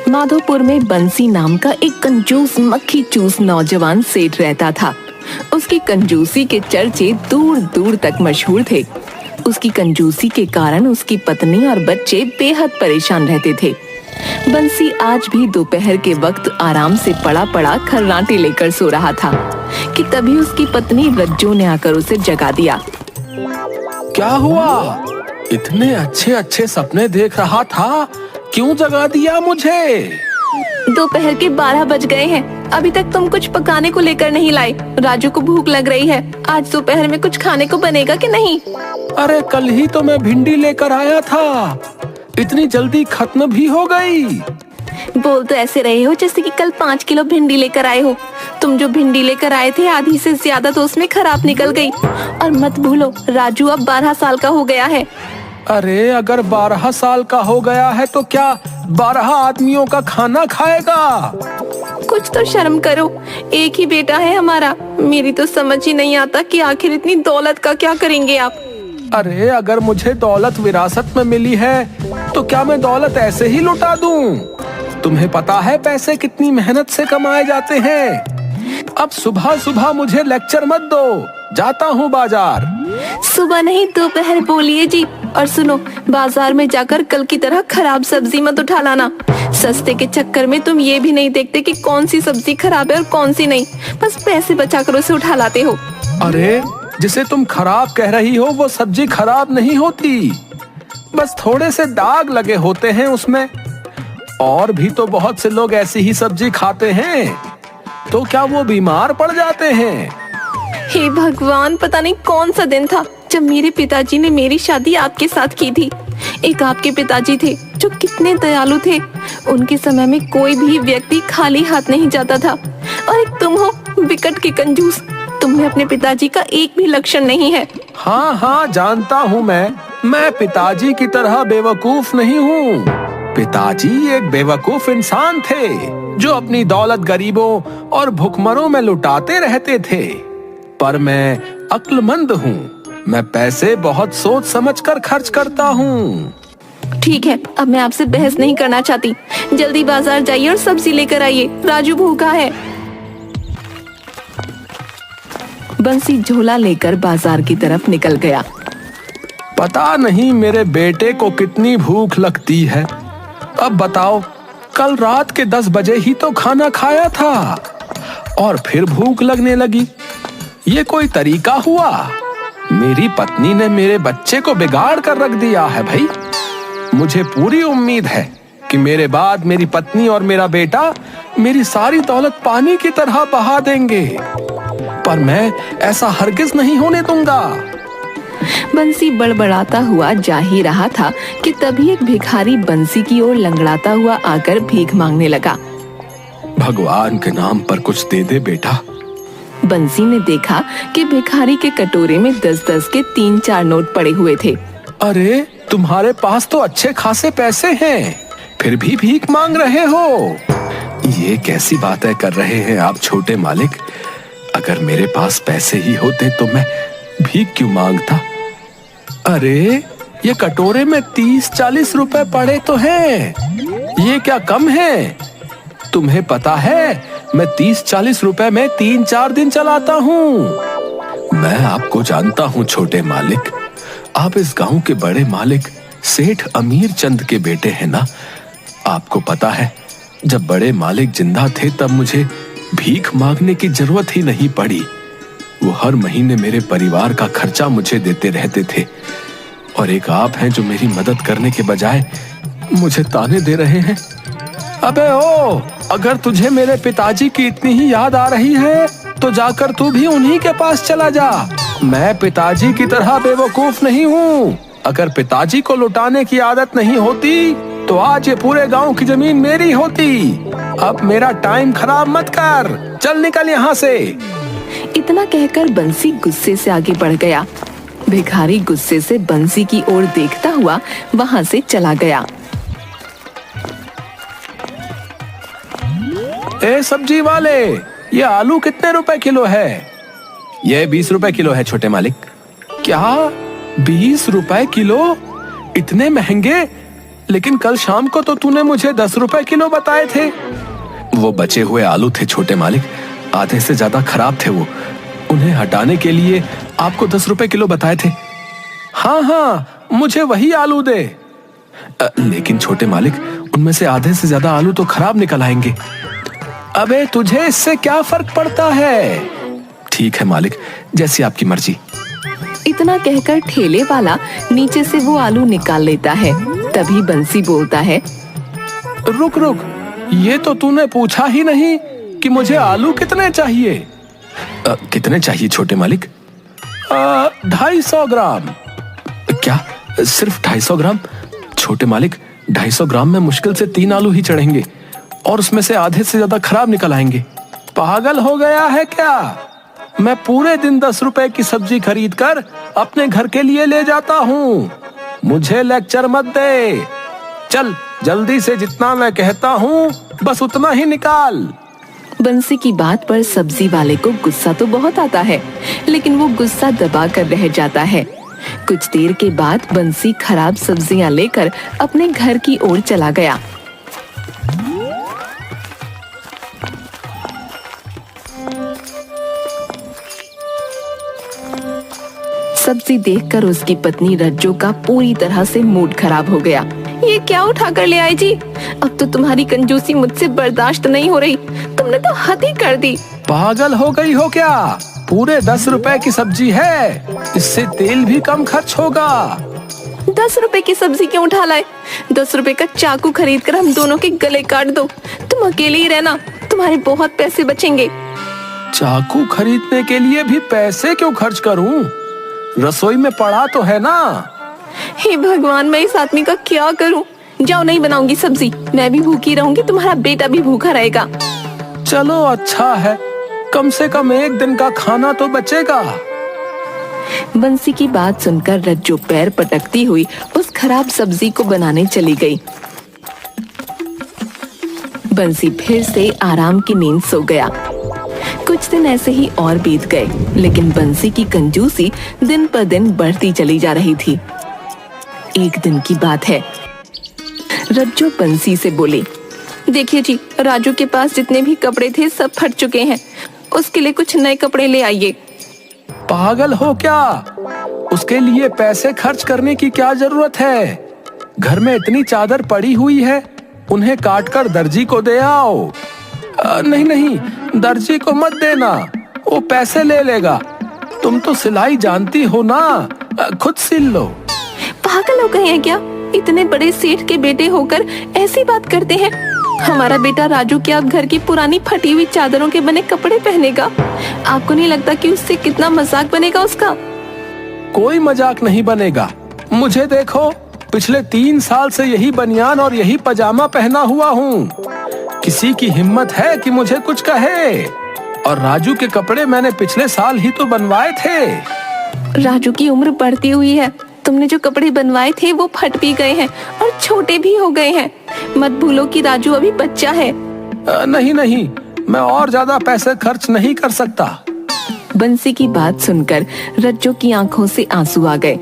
माधोपुर में बंसी नाम का एक कंजूस मक्खी चूस नौजवान सेठ रहता था। उसकी कंजूसी के चर्चे दूर दूर तक मशहूर थे। उसकी कंजूसी के कारण उसकी पत्नी और बच्चे बेहद परेशान रहते थे। बंसी आज भी दोपहर के वक्त आराम से पड़ा पड़ा खर्राटे लेकर सो रहा था कि तभी उसकी पत्नी रज्जो ने आकर उसे जगा दिया। क्या हुआ? इतने अच्छे अच्छे सपने देख रहा था, क्यों जगा दिया मुझे? दोपहर के 12 बज गए हैं, अभी तक तुम कुछ पकाने को लेकर नहीं लाए। राजू को भूख लग रही है, आज दोपहर में कुछ खाने को बनेगा कि नहीं? अरे कल ही तो मैं भिंडी लेकर आया था, इतनी जल्दी खत्म भी हो गई। बोल तो ऐसे रहे हो जैसे कि कल 5 किलो भिंडी लेकर आए हो। तुम जो भिंडी लेकर आए थे आधी से ज्यादा तो उसमें खराब निकल गई। और मत भूलो राजू अब 12 साल का हो गया है। अरे अगर 12 साल का हो गया है तो क्या 12 आदमियों का खाना खाएगा? कुछ तो शर्म करो, एक ही बेटा है हमारा। मेरी तो समझ ही नहीं आता कि आखिर इतनी दौलत का क्या करेंगे आप। अरे अगर मुझे दौलत विरासत में मिली है तो क्या मैं दौलत ऐसे ही लुटा दूं? तुम्हें पता है पैसे कितनी मेहनत से कमाए जाते हैं। अब सुबह सुबह मुझे लेक्चर मत दो, जाता हूँ बाजार। सुबह नहीं दोपहर बोलिए जी। और सुनो, बाजार में जाकर कल की तरह खराब सब्जी मत उठा लाना। सस्ते के चक्कर में तुम ये भी नहीं देखते कि कौन सी सब्जी खराब है और कौन सी नहीं, बस पैसे बचाकर उसे उठा लाते हो। अरे जिसे तुम खराब कह रही हो वो सब्जी खराब नहीं होती, बस थोड़े से दाग लगे होते हैं उसमें। और भी तो बहुत से लोग ऐसी ही सब्जी खाते हैं, तो क्या वो बीमार पड़ जाते हैं? हे भगवान, पता नहीं कौन सा दिन था जब मेरे पिताजी ने मेरी शादी आपके साथ की थी। एक आपके पिताजी थे जो कितने दयालु थे। उनके समय में कोई भी व्यक्ति खाली हाथ नहीं जाता था। और एक तुम हो विकट के कंजूस। तुम्हें अपने पिताजी का एक भी लक्षण नहीं है। हाँ हाँ जानता हूँ मैं पिताजी की तरह बेवकूफ नहीं हूँ। पिताजी एक बेवकूफ इंसान थे जो अपनी दौलत गरीबों और भुखमरों में लुटाते रहते थे। पर मैं अक्लमंद हूँ, मैं पैसे बहुत सोच समझकर खर्च करता हूँ। ठीक है, अब मैं आपसे बहस नहीं करना चाहती। जल्दी बाजार जाइए और सब्जी लेकर आइए, राजू भूखा है। बंसी झोला लेकर बाजार की तरफ निकल गया। पता नहीं मेरे बेटे को कितनी भूख लगती है। अब बताओ, कल रात के 10 बजे ही तो खाना खाया था और फिर भूख लगने लगी। ये कोई तरीका हुआ? मेरी पत्नी ने मेरे बच्चे को बिगाड़ कर रख दिया है भाई। मुझे पूरी उम्मीद है कि मेरे बाद मेरी पत्नी और मेरा बेटा मेरी सारी दौलत पानी की तरह बहा देंगे, पर मैं ऐसा हरगिज नहीं होने दूंगा। बंसी बड़बड़ाता हुआ जा ही रहा था कि तभी एक भिखारी बंसी की ओर लंगड़ाता हुआ आकर भीख मांगने लगा। भगवान के नाम पर कुछ दे दे बेटा। बंसी ने देखा कि भिखारी के कटोरे में 10-10 के 3-4 नोट पड़े हुए थे। अरे तुम्हारे पास तो अच्छे खासे पैसे हैं, फिर भी भीख मांग रहे हो। ये कैसी बातें कर रहे हैं आप छोटे मालिक? अगर मेरे पास पैसे ही होते तो मैं भीख क्यों मांगता? अरे ये कटोरे में 30-40 रुपए पड़े तो हैं, ये क्या कम है? तुम्हें पता है मैं 30-40 रुपए में 3-4 दिन चलाता हूँ। मैं आपको जानता हूँ छोटे मालिक, आप इस गांव के बड़े मालिक सेठ अमीर चंद के बेटे हैं ना। आपको पता है जब बड़े मालिक जिंदा थे तब मुझे भीख मांगने की जरूरत ही नहीं पड़ी। वो हर महीने मेरे परिवार का खर्चा मुझे देते रहते थे, और एक आप हैं जो मेरी मदद करने के बजाय मुझे ताने दे रहे हैं। अबे ओ, अगर तुझे मेरे पिताजी की इतनी ही याद आ रही है तो जाकर तू भी उन्हीं के पास चला जा। मैं पिताजी की तरह बेवकूफ नहीं हूँ। अगर पिताजी को लुटाने की आदत नहीं होती तो आज ये पूरे गांव की जमीन मेरी होती। अब मेरा टाइम खराब मत कर, चल निकल यहाँ से। इतना कहकर बंसी गुस्से से आगे बढ़ गया। भिखारी गुस्से से बंसी की ओर देखता हुआ वहां से चला गया। ए सब्जी वाले, ये आलू कितने रुपए किलो है? ये 20 रुपए किलो है छोटे मालिक। क्या 20 रुपए किलो? इतने महंगे? लेकिन कल शाम को तो तूने मुझे 10 रुपए किलो बताए थे। वो बचे हुए आलू थे छोटे मालिक, आधे से ज्यादा खराब थे वो। उन्हें हटाने के लिए आपको 10 रुपए किलो बताए थे। हाँ हाँ, मुझे वही आलू दे। लेकिन छोटे मालिक, उनमें से आधे से ज्यादा आलू तो खराब निकल आएंगे। अबे तुझे इससे क्या फर्क पड़ता है? ठीक है मालिक, जैसी आपकी मर्जी। इतना कहकर ठेले वाला नीचे से वो आलू निकाल लेता है। तभी बंसी बोलता है, रुक रुक, ये तो तूने पूछा ही नहीं कि मुझे आलू कितने चाहिए। कितने चाहिए छोटे मालिक? 250 ग्राम। क्या, सिर्फ 250 ग्राम? छोटे मालिक, 250 ग्राम में मुश्किल से 3 आलू ही चढ़ेंगे और उसमें से आधे से ज्यादा खराब निकल आएंगे। पागल हो गया है क्या? मैं पूरे दिन 10 रुपए की सब्जी खरीद कर अपने घर के लिए ले जाता हूँ। मुझे लेक्चर मत दे। चल जल्दी से, जितना मैं कहता हूँ बस उतना ही निकाल। बंसी की बात पर सब्जी वाले को गुस्सा तो बहुत आता है, लेकिन वो गुस्सा दबा कर रह जाता है। कुछ देर के बाद बंसी खराब सब्जियां लेकर अपने घर की ओर चला गया। सब्जी देखकर उसकी पत्नी रज्जो का पूरी तरह से मूड खराब हो गया। ये क्या उठा कर ले आई जी? अब तो तुम्हारी कंजूसी मुझसे बर्दाश्त नहीं हो रही। तुमने तो हद ही कर दी। पागल हो गई हो क्या? पूरे 10 रुपए की सब्जी है, इससे तेल भी कम खर्च होगा। 10 रुपए की सब्जी क्यों उठा लाए? 10 रुपए का चाकू खरीद कर हम दोनों के गले काट दो। तुम अकेले ही रहना, तुम्हारे बहुत पैसे बचेंगे। चाकू खरीदने के लिए भी पैसे क्यों खर्च करूं? रसोई में पड़ा तो है ना। हे भगवान, मैं इस आदमी का क्या करूं? जाओ, नहीं बनाऊंगी सब्जी। मैं भी भूखी रहूंगी, तुम्हारा बेटा भी भूखा रहेगा। चलो अच्छा है, कम से कम एक दिन का खाना तो बचेगा। बंसी की बात सुनकर रज्जो पैर पटकती हुई उस खराब सब्जी को बनाने चली गई। बंसी फिर से आराम की नींद सो गया। कुछ दिन ऐसे ही और बीत गए, लेकिन बंसी की कंजूसी दिन पर दिन बढ़ती चली जा रही थी। एक दिन की बात है, रज्जो बंसी से बोली, देखिए जी, राजू के पास जितने भी कपड़े थे सब फट चुके हैं। उसके लिए कुछ नए कपड़े ले आइए। पागल हो क्या? उसके लिए पैसे खर्च करने की क्या जरूरत है? घर में इतनी चादर पड़ी हुई है, उन्हें काट कर दर्जी को दे आओ। नहीं नहीं, दर्जी को मत देना, वो पैसे ले लेगा। तुम तो सिलाई जानती हो ना, खुद सिल लो। पागल हो गए हैं क्या? इतने बड़े सेठ के बेटे होकर ऐसी बात करते हैं। हमारा बेटा राजू क्या घर की पुरानी फटी हुई चादरों के बने कपड़े पहनेगा? आपको नहीं लगता कि उससे कितना मजाक बनेगा उसका? कोई मजाक नहीं बनेगा। मुझे देखो, पिछले 3 साल से यही बनियान और यही पजामा पहना हुआ हूँ। किसी की हिम्मत है कि मुझे कुछ कहे? और राजू के कपड़े मैंने पिछले साल ही तो बनवाए थे। राजू की उम्र बढ़ती हुई है। तुमने जो कपड़े बनवाए थे वो फट भी गए हैं और छोटे भी हो गए हैं। मत भूलो कि राजू अभी बच्चा है। नहीं नहीं, मैं और ज्यादा पैसे खर्च नहीं कर सकता। बंसी की बात सुनकर रज्जो की आंखों से आंसू आ गए।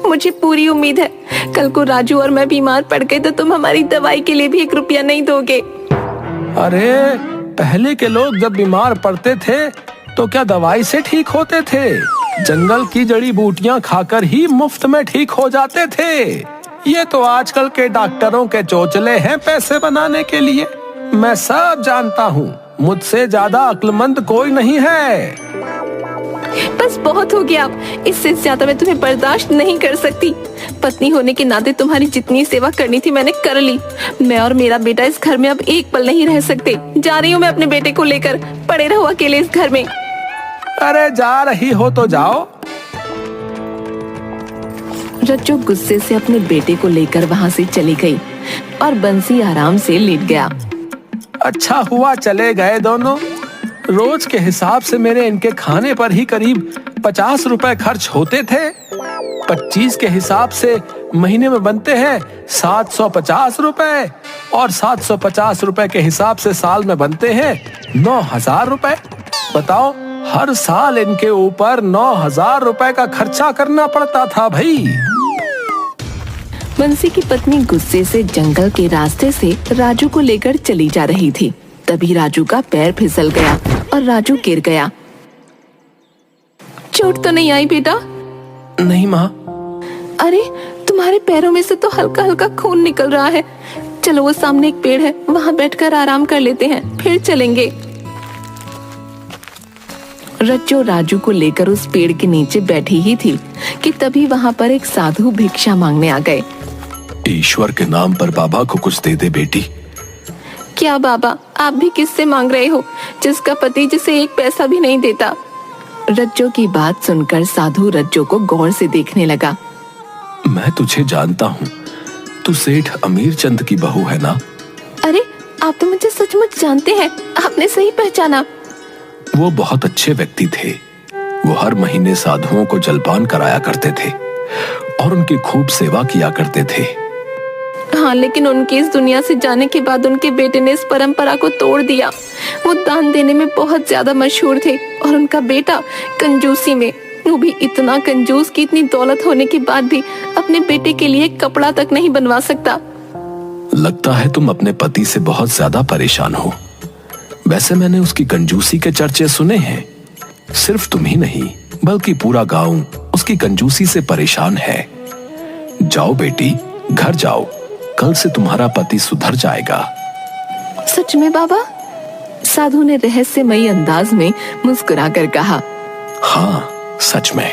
मुझे पूरी उम्मीद है कल को राजू और मैं बीमार पड़ गए तो तुम हमारी दवाई के लिए भी 1 रुपया नहीं दोगे। अरे, पहले के लोग जब बीमार पड़ते थे तो क्या दवाई से ठीक होते थे? जंगल की जड़ी बूटियां खाकर ही मुफ्त में ठीक हो जाते थे। ये तो आजकल के डॉक्टरों के चोचले हैं पैसे बनाने के लिए। मैं सब जानता हूँ, मुझसे ज्यादा अक्लमंद कोई नहीं है। बस बहुत हो गया, इससे ज्यादा मैं तुम्हें बर्दाश्त नहीं कर सकती। पत्नी होने के नाते तुम्हारी जितनी सेवा करनी थी मैंने कर ली। मैं और मेरा बेटा इस घर में अब एक पल नहीं रह सकते। जा रही हूँ मैं अपने बेटे को लेकर। पड़े रहो अकेले इस घर में। अरे जा रही हो तो जाओ। रज्जो गुस्से से अपने बेटे को लेकर वहाँ से चली गई और बंसी आराम से लेट गया। अच्छा हुआ चले गए दोनों। रोज के हिसाब से मेरे इनके खाने पर ही करीब 50 रुपए खर्च होते थे। 25 के हिसाब से महीने में बनते हैं 750 रुपए और 750 रुपए के हिसाब से साल में बनते हैं 9000 रुपए। बताओ, हर साल इनके ऊपर 9000 रुपए का खर्चा करना पड़ता था भाई। बंसी की पत्नी गुस्से से जंगल के रास्ते से राजू को लेकर चली जा रही थी। तभी राजू का पैर फिसल गया और राजू गिर गया। चोट तो नहीं आई बेटा? नहीं माँ। अरे तुम्हारे पैरों में से तो हल्का हल्का खून निकल रहा है। चलो वो सामने एक पेड़ है, वहां बैठकर आराम कर लेते हैं, फिर चलेंगे। रज्जो राजू को लेकर उस पेड़ के नीचे बैठी ही थी कि तभी वहां पर एक साधु भिक्षा मांगने आ गए। ईश्वर के नाम पर बाबा को कुछ दे दे बेटी। क्या बाबा, आप भी किससे मांग रहे हो जिसका पति जिसे एक पैसा भी नहीं देता? रज्जो की बात सुनकर साधु रज्जो को गौर से देखने लगा। मैं तुझे जानता हूँ, तू सेठ अमीर चंद की बहू है ना? अरे आप तो मुझे सचमुच जानते हैं, आपने सही पहचाना। वो बहुत अच्छे व्यक्ति थे। वो हर महीने साधुओं को जलपान कराया करते थे और उनकी खूब सेवा किया करते थे। हाँ, लेकिन उनके इस दुनिया से जाने के बाद उनके बेटे ने इस परंपरा को तोड़ दिया। वो दान देने में बहुत ज्यादा मशहूर थे और उनका बेटा कंजूसी में, वो भी इतना कंजूस कि इतनी दौलत होने के बाद भी अपने बेटे के लिए कपड़ा तक नहीं बनवा सकता। लगता है तुम अपने पति से बहुत ज्यादा परेशान हो। वैसे मैंने उसकी कंजूसी के चर्चे सुने हैं। सिर्फ तुम ही नहीं बल्कि पूरा गांव उसकी कंजूसी से परेशान है। जाओ बेटी, घर जाओ, कल से तुम्हारा पति सुधर जाएगा। सच में बाबा? साधु ने रहस्यमयी अंदाज में मुस्कुराकर कहा। हाँ, सच में।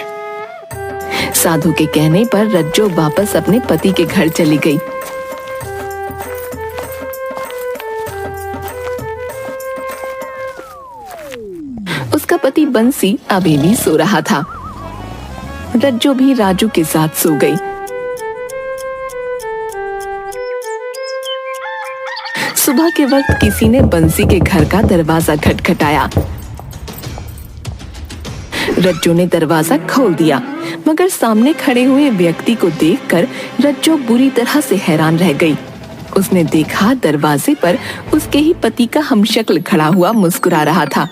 साधु के कहने पर रज्जो वापस अपने पति के घर चली गई। उसका पति बंसी अभी भी सो रहा था। रज्जो भी राजू के साथ सो गई। सुबह के वक्त किसी ने बंसी के घर का दरवाजा खटखटाया। रज्जो ने दरवाजा खोल दिया, मगर सामने खड़े हुए व्यक्ति को देखकर रज्जो बुरी तरह से हैरान रह गई। उसने देखा दरवाजे पर उसके ही पति का हमशक्ल खड़ा हुआ मुस्कुरा रहा था।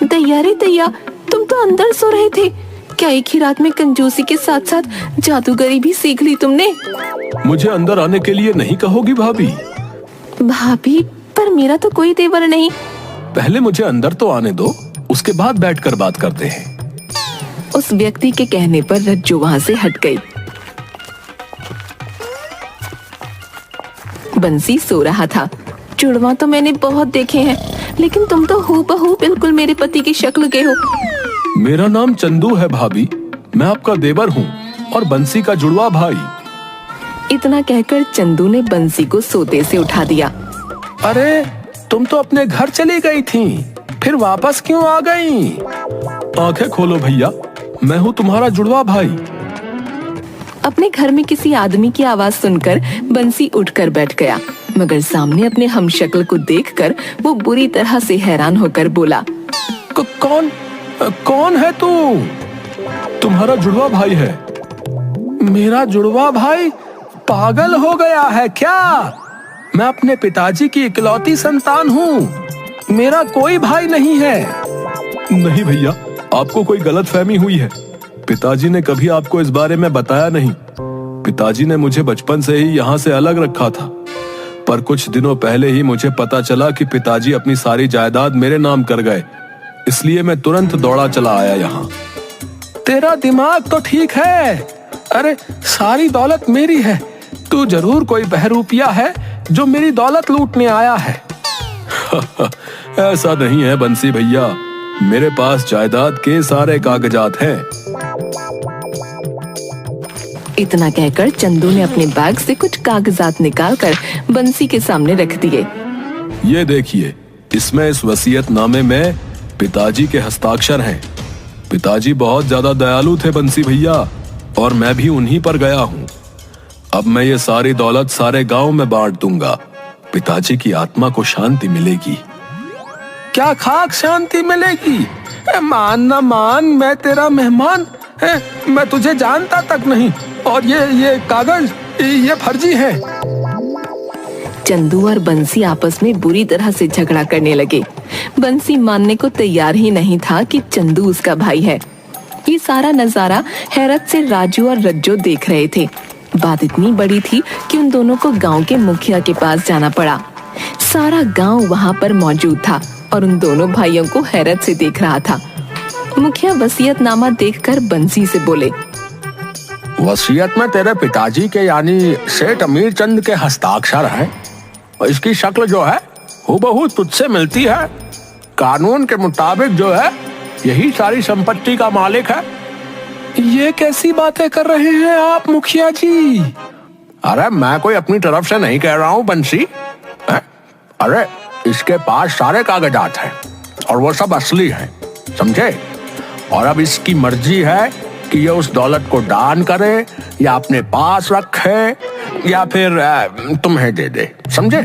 दैया रे दैया, तुम तो अंदर सो रहे थे। क्या एक ही रात में कंजूसी के साथ साथ जादूगरी भी सीख ली तुमने? मुझे अंदर आने के लिए नहीं कहोगी भाभी? भाभी, पर मेरा तो कोई तेवर नहीं। पहले मुझे अंदर तो आने दो, उसके बाद बैठकर बात करते हैं। उस व्यक्ति के कहने पर रज्जो वहां से हट गई। बंसी सो रहा था। जुड़वा तो मैंने बहुत देखे हैं, लेकिन तुम तो हूबहू बिल्कुल मेरे पति की शक्ल के हो। मेरा नाम चंदू है भाभी, मैं आपका देवर हूँ और बंसी का जुड़वा भाई। इतना कहकर चंदू ने बंसी को सोते से उठा दिया। अरे तुम तो अपने घर चली गई थी, फिर वापस क्यों आ गई? आंखें खोलो भैया, मैं हूँ तुम्हारा जुड़वा भाई। अपने घर में किसी आदमी की आवाज सुनकर बंसी उठकर बैठ गया, मगर सामने अपने हमशक्ल को देखकर वो बुरी तरह से हैरान होकर बोला। कौन है तू? तुम्हारा जुड़वा भाई है। मेरा जुड़वा भाई पागल हो गया है क्या? मैं अपने पिताजी की इकलौती संतान हूँ, मेरा कोई भाई नहीं है। नहीं भैया, आपको कोई गलतफहमी हुई है। पिताजी ने कभी आपको इस बारे में बताया नहीं। पिताजी ने मुझे बचपन से ही यहाँ से अलग रखा था, पर कुछ दिनों पहले ही मुझे पता चला कि पिताजी अपनी सारी जायदाद मेरे नाम कर गए, इसलिए मैं तुरंत दौड़ा चला आया यहाँ। तेरा दिमाग तो ठीक है। अरे सारी दौलत मेरी है, तू जरूर कोई बहरूपिया है जो मेरी दौलत लूटने आया है। ऐसा नहीं है बंसी भैया, मेरे पास जायदाद के सारे कागजात हैं। इतना कहकर चंदू ने अपने बैग से कुछ कागजात निकालकर बंसी के सामने रख दिए। ये देखिए, इसमें इस वसीयतनामे में पिताजी के हस्ताक्षर हैं। पिताजी बहुत ज्यादा दयालु थे बंसी भैया, और मैं भी उन्हीं पर गया हूँ। अब मैं ये सारी दौलत सारे गांव में बांट दूंगा। पिताजी की आत्मा को शांति मिलेगी। क्या खाक शांति मिलेगी? मान ना मान, मैं तेरा मेहमान है, मैं तुझे जानता तक नहीं, और ये कागज ये फर्जी है। चंदू और बंसी आपस में बुरी तरह से झगड़ा करने लगे। बंसी मानने को तैयार ही नहीं था कि चंदू उसका भाई है। ये सारा नजारा हैरत से राजू और रज्जो देख रहे थे। बात इतनी बड़ी थी कि उन दोनों को गांव के मुखिया के पास जाना पड़ा। सारा गांव वहां पर मौजूद था और उन दोनों भाइयों को हैरत से देख रहा था। मुखिया वसीयतनामा देखकर बंसी से बोले, वसीयत में तेरे पिताजी के यानी सेठ अमीर चंद के हस्ताक्षर हैं। इसकी शक्ल जो है हूबहू तुझसे मिलती है। कानून के मुताबिक जो है यही सारी संपत्ति का मालिक है। ये कैसी बातें कर रहे हैं आप मुखिया जी? अरे मैं कोई अपनी तरफ से नहीं कह रहा हूँ बंसी। अरे इसके पास सारे कागजात हैं और वो सब असली हैं, समझे? और अब इसकी मर्जी है कि ये उस दौलत को दान करे या अपने पास रखे या फिर तुम्हें दे दे, समझे?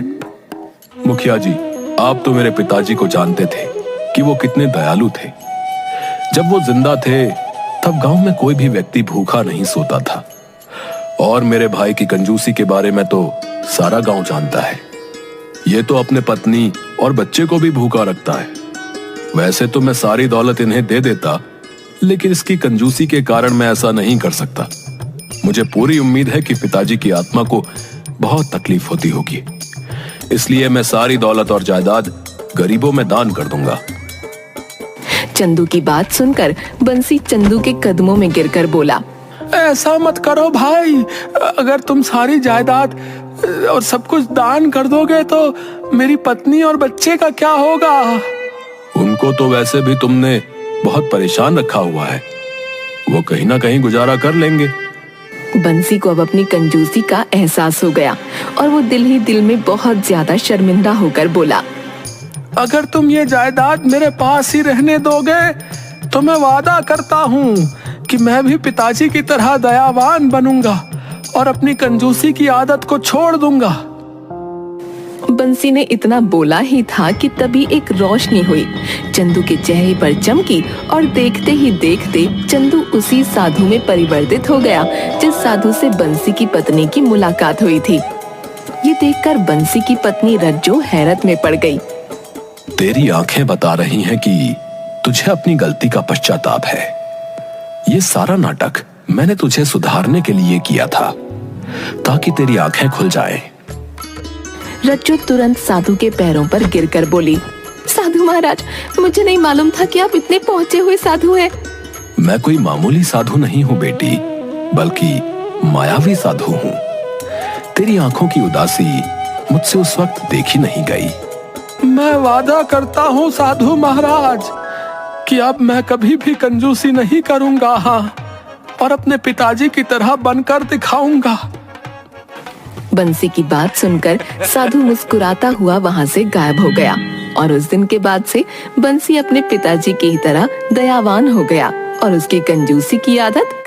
मुखिया जी, आप तो मेरे पिताजी को जानते थे कि वो कितने दयालु थे। जब वो जिंदा थे तब गांव में कोई भी व्यक्ति भूखा नहीं सोता था। और मेरे भाई की कंजूसी के बारे में तो सारा गांव जानता है। ये तो अपने पत्नी और बच्चे को भी भूखा रखता है। वैसे तो मैं सारी दौलत इन्हें दे देता, लेकिन इसकी कंजूसी के कारण मैं ऐसा नहीं कर सकता। मुझे पूरी उम्मीद है कि पिताजी की आत्मा को बहुत तकलीफ होती होगी, इसलिए मैं सारी दौलत और जायदाद गरीबों में दान कर दूंगा। चंदू की बात सुनकर बंसी चंदू के कदमों में गिरकर बोला, ऐसा मत करो भाई। अगर तुम सारी जायदाद और सब कुछ दान कर दोगे तो मेरी पत्नी और बच्चे का क्या होगा? उनको तो वैसे भी तुमने बहुत परेशान रखा हुआ है, वो कहीं ना कहीं गुजारा कर लेंगे। बंसी को अब अपनी कंजूसी का एहसास हो गया और वो दिल ही दिल में बहुत ज्यादा शर्मिंदा होकर बोला, अगर तुम ये जायदाद मेरे पास ही रहने दोगे तो मैं वादा करता हूँ कि मैं भी पिताजी की तरह दयावान बनूंगा और अपनी कंजूसी की आदत को छोड़ दूंगा। बंसी ने इतना बोला ही था कि तभी एक रोशनी हुई, चंदू के चेहरे पर चमकी और देखते ही देखते चंदू उसी साधु में परिवर्तित हो गया जिस साधु से बंसी की पत्नी की मुलाकात हुई थी। ये देखकर बंसी की पत्नी रज्जो हैरत में पड़ गई। तेरी आंखें बता रही हैं कि तुझे अपनी गलती का पश्चाताप है। ये सारा नाटक मैंने तुझे सुधारने के लिए किया था ताकि तेरी आंखें खुल जाएं। रज्जो तुरंत साधु के पैरों पर गिरकर बोली, साधु महाराज, मुझे नहीं मालूम था कि आप इतने पहुंचे हुए साधु हैं। मैं कोई मामूली साधु नहीं हूँ बेटी, बल्कि मायावी साधु हूँ। तेरी आंखों की उदासी मुझसे उस वक्त देखी नहीं गई। मैं वादा करता हूँ साधु महाराज कि अब मैं कभी भी कंजूसी नहीं करूंगा, हाँ, और अपने पिताजी की तरह बनकर दिखाऊंगा। बंसी की बात सुनकर साधु मुस्कुराता हुआ वहां से गायब हो गया और उस दिन के बाद से बंसी अपने पिताजी की तरह दयावान हो गया और उसकी कंजूसी की आदत